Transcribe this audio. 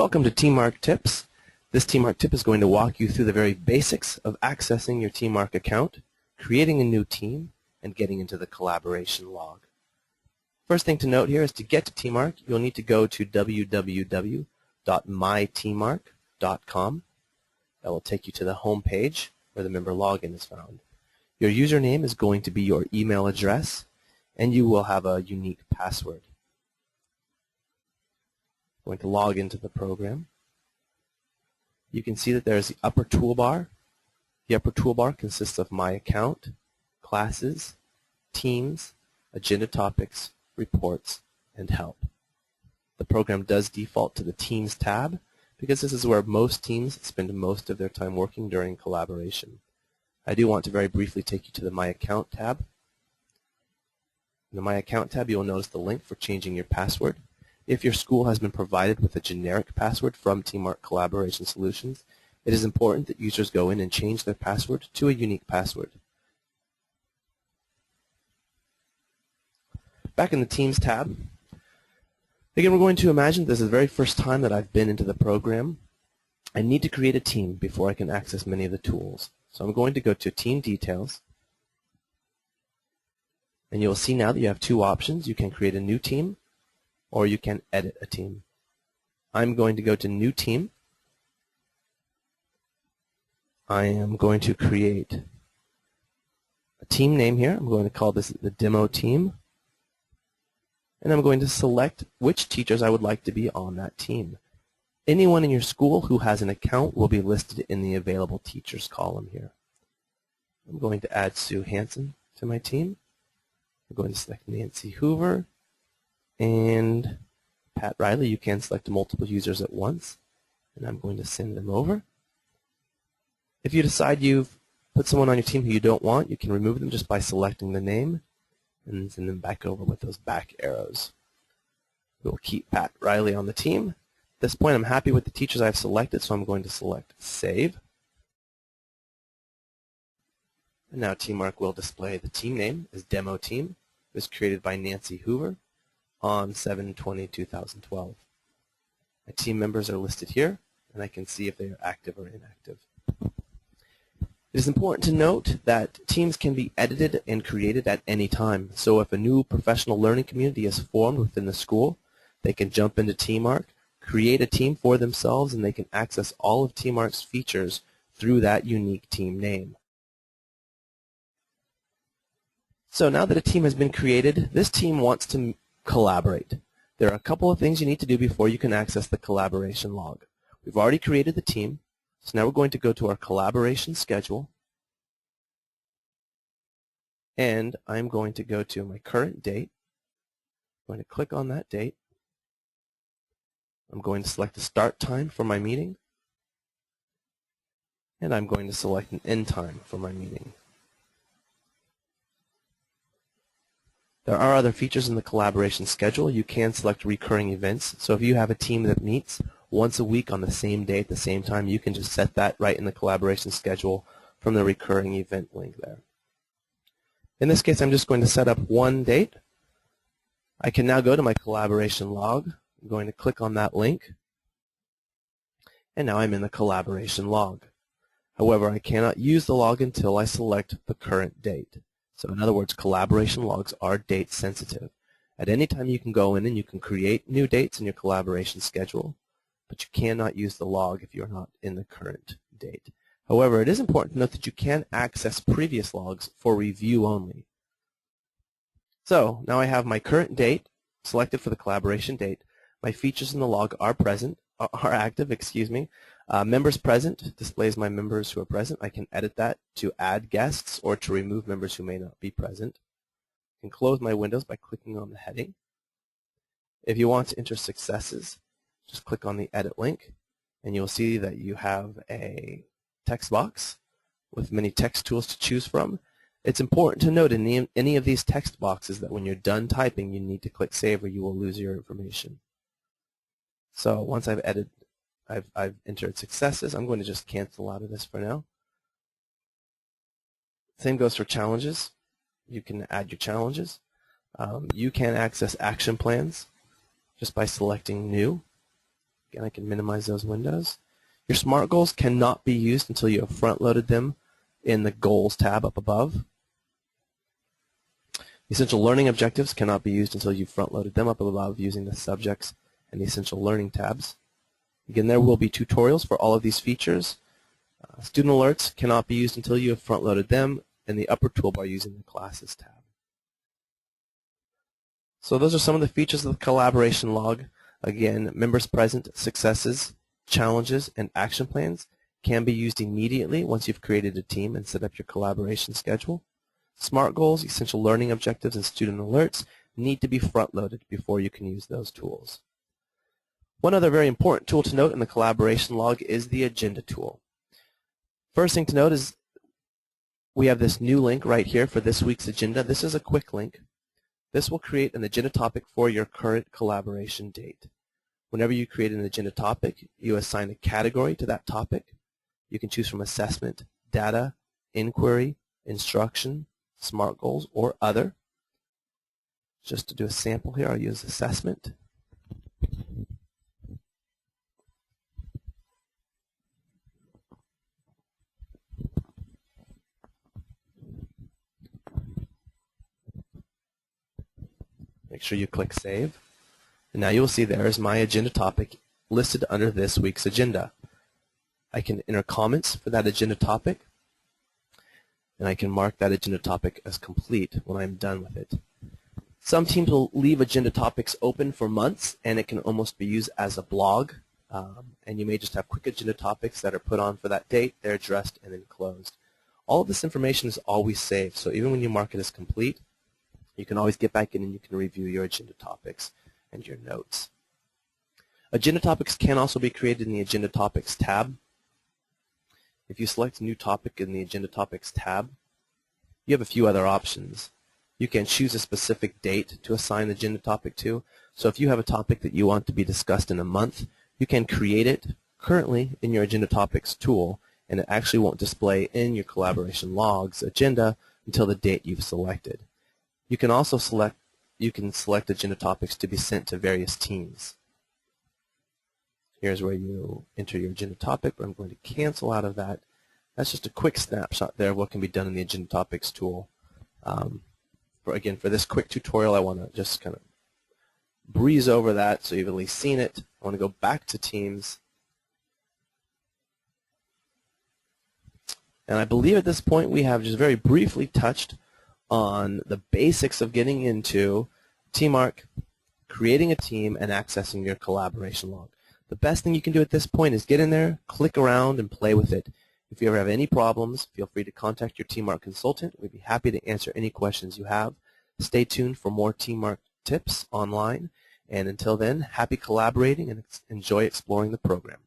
Welcome to TeamMark Tips. This TeamMark tip is going to walk you through the very basics of accessing your TeamMark account, creating a new team, and getting into the collaboration log. First thing to note here is to get to TeamMark, you'll need to go to www.myteammark.com. That will take you to the home page where the member login is found. Your username is going to be your email address, and you will have a unique password. I'm going to log into the program. You can see that there's the upper toolbar. The upper toolbar consists of My Account, Classes, Teams, Agenda Topics, Reports, and Help. The program does default to the Teams tab because this is where most teams spend most of their time working during collaboration. I do want to very briefly take you to the My Account tab. In the My Account tab, you'll notice the link for changing your password. If your school has been provided with a generic password from TeamMark Collaboration Solutions, it is important that users go in and change their password to a unique password. Back in the Teams tab, again, we're going to imagine this is the very first time that I've been into the program. I need to create a team before I can access many of the tools. So I'm going to go to Team Details, and you'll see now that you have two options. You can create a new team, or you can edit a team. I'm going to go to New Team. I am going to create a team name here. I'm going to call this the Demo Team. And I'm going to select which teachers I would like to be on that team. Anyone in your school who has an account will be listed in the Available Teachers column here. I'm going to add Sue Hansen to my team. I'm going to select Nancy Hoover and Pat Riley. You can select multiple users at once, and I'm going to send them over. If you decide you've put someone on your team who you don't want, you can remove them just by selecting the name and send them back over with those back arrows. We'll keep Pat Riley on the team. At this point, I'm happy with the teachers I've selected, so I'm going to select Save. And now TeamMark will display the team name as Demo Team. It was created by Nancy Hoover on 7/20/2012. My team members are listed here, and I can see if they are active or inactive. It is important to note that teams can be edited and created at any time. So if a new professional learning community is formed within the school, they can jump into TeamMark, create a team for themselves, and they can access all of TeamMark's features through that unique team name. So now that a team has been created, this team wants to collaborate. There are a couple of things you need to do before you can access the collaboration log. We've already created the team, so now we're going to go to our collaboration schedule, and I'm going to go to my current date. I'm going to click on that date. I'm going to select the start time for my meeting, and I'm going to select an end time for my meeting. There are other features in the collaboration schedule. You can select recurring events. So if you have a team that meets once a week on the same day at the same time, you can just set that right in the collaboration schedule from the recurring event link there. In this case, I'm just going to set up one date. I can now go to my collaboration log. I'm going to click on that link, and now I'm in the collaboration log. However, I cannot use the log until I select the current date. So in other words, collaboration logs are date sensitive. At any time you can go in and you can create new dates in your collaboration schedule, but you cannot use the log if you're not in the current date. However, it is important to note that you can access previous logs for review only. So now I have my current date selected for the collaboration date. My features in the log are active. Members present displays my members who are present. I can edit that to add guests or to remove members who may not be present. I can close my windows by clicking on the heading. If you want to enter successes, just click on the edit link, and you'll see that you have a text box with many text tools to choose from. It's important to note in any of these text boxes that when you're done typing, you need to click Save or you will lose your information. So once I've entered successes, I'm going to just cancel out of this for now. Same goes for challenges. You can add your challenges. You can access action plans just by selecting New. Again, I can minimize those windows. Your SMART goals cannot be used until you have front-loaded them in the Goals tab up above. Essential learning objectives cannot be used until you've front-loaded them up above using the Subjects and the Essential Learning tabs. Again, there will be tutorials for all of these features. Student alerts cannot be used until you have front-loaded them in the upper toolbar using the Classes tab. So those are some of the features of the collaboration log. Again, members present, successes, challenges, and action plans can be used immediately once you've created a team and set up your collaboration schedule. SMART goals, essential learning objectives, and student alerts need to be front-loaded before you can use those tools. One other very important tool to note in the collaboration log is the agenda tool. First thing to note is we have this new link right here for this week's agenda. This is a quick link. This will create an agenda topic for your current collaboration date. Whenever you create an agenda topic, you assign a category to that topic. You can choose from assessment, data, inquiry, instruction, SMART goals, or other. Just to do a sample here, I'll use assessment. Make sure you click Save. And now you will see there is my agenda topic listed under this week's agenda. I can enter comments for that agenda topic, and I can mark that agenda topic as complete when I'm done with it. Some teams will leave agenda topics open for months, and it can almost be used as a blog. And you may just have quick agenda topics that are put on for that date, they're addressed, and then closed. All of this information is always saved, so even when you mark it as complete, you can always get back in and you can review your agenda topics and your notes. Agenda topics can also be created in the Agenda Topics tab. If you select New Topic in the Agenda Topics tab, you have a few other options. You can choose a specific date to assign the agenda topic to. So if you have a topic that you want to be discussed in a month, you can create it currently in your Agenda Topics tool, and it actually won't display in your collaboration logs agenda until the date you've selected. You can also select agenda topics to be sent to various teams. Here's where you enter your agenda topic, but I'm going to cancel out of that. That's just a quick snapshot there of what can be done in the Agenda Topics tool. For this quick tutorial, I want to just kind of breeze over that so you've at least seen it. I want to go back to Teams. And I believe at this point we have just very briefly touched on the basics of getting into TeamMark, creating a team, and accessing your collaboration log. The best thing you can do at this point is get in there, click around, and play with it. If you ever have any problems, feel free to contact your TeamMark consultant. We'd be happy to answer any questions you have. Stay tuned for more TeamMark tips online. And until then, happy collaborating and enjoy exploring the program.